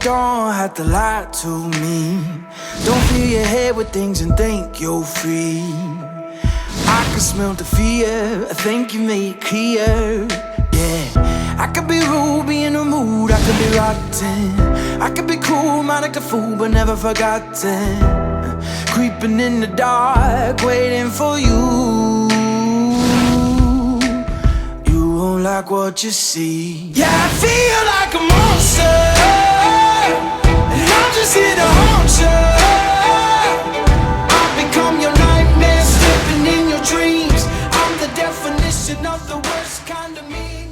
don't have to lie to me. Don't fill your head with things and think you're free. I can smell the fear, I think you made it clear. Yeah, I could be rude, be in the mood, I could be rotten. I could be cool, mind like a fool, but never forgotten. Creeping in the dark, waiting for you. You won't like what you see. Yeah, I feel like a monster, and I'm just here to haunt you. I've become your nightmare, slipping in your dreams. I'm the definition of the worst kind of me.